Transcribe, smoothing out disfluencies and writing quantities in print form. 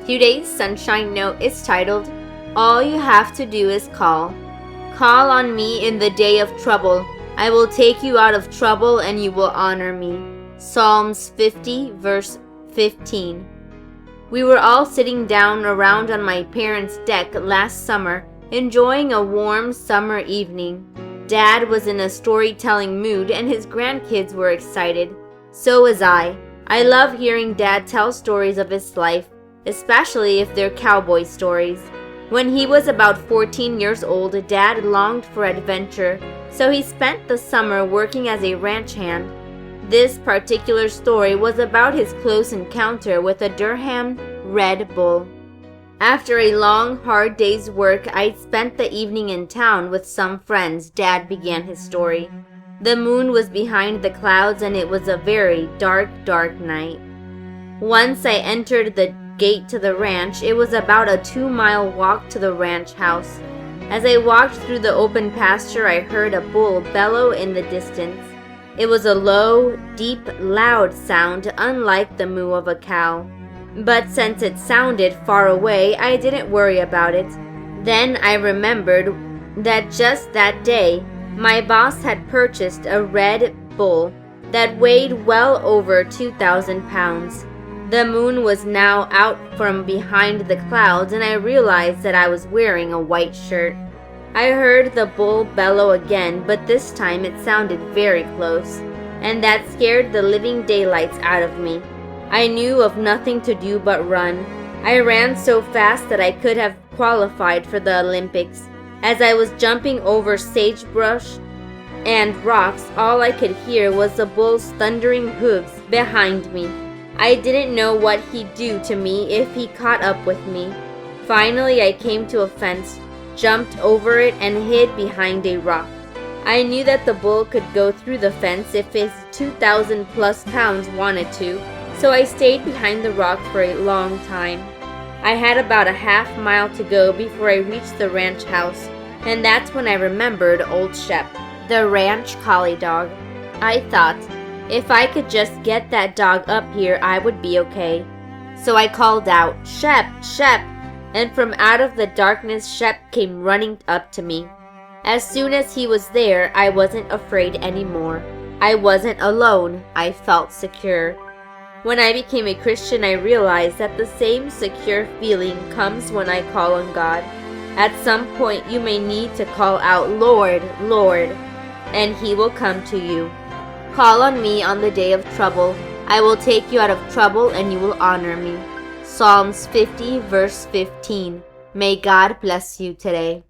Today's Sunshine Note is titled, All You Have to Do Is Call. Call on me in the day of trouble. I will take you out of trouble and you will honor me. Psalms 50, verse 15. We were all sitting down around on my parents' deck last summer, enjoying a warm summer evening. Dad was in a storytelling mood and his grandkids were excited. So was I. I love hearing Dad tell stories of his life, especially if they're cowboy stories. When he was about 14 years old, Dad longed for adventure, so he spent the summer working as a ranch hand. This particular story was about his close encounter with a Durham Red Bull. After a long, hard day's work, I spent the evening in town with some friends. Dad began his story. The moon was behind the clouds and it was a very dark, dark night. Once I entered the gate to the ranch, it was about a 2-mile walk to the ranch house. As I walked through the open pasture, I heard a bull bellow in the distance. It was a low, deep, loud sound, unlike the moo of a cow. But since it sounded far away, I didn't worry about it. Then I remembered that just that day, my boss had purchased a Red Bull that weighed well over 2,000 pounds. The moon was now out from behind the clouds and I realized that I was wearing a white shirt. I heard the bull bellow again, but this time it sounded very close, and that scared the living daylights out of me. I knew of nothing to do but run. I ran so fast that I could have qualified for the Olympics. As I was jumping over sagebrush and rocks, all I could hear was the bull's thundering hooves behind me. I didn't know what he'd do to me if he caught up with me. Finally, I came to a fence, jumped over it, and hid behind a rock. I knew that the bull could go through the fence if his 2,000 plus pounds wanted to, so I stayed behind the rock for a long time. I had about a half-mile to go before I reached the ranch house, and that's when I remembered old Shep, the ranch collie dog. I thought, if I could just get that dog up here, I would be okay. So I called out, "Shep, Shep!" And from out of the darkness, Shep came running up to me. As soon as he was there, I wasn't afraid anymore. I wasn't alone. I felt secure. When I became a Christian, I realized that the same secure feeling comes when I call on God. At some point, you may need to call out, "Lord, Lord," and He will come to you. Call on me on the day of trouble. I will take you out of trouble and you will honor me. Psalms 50, verse 15. May God bless you today.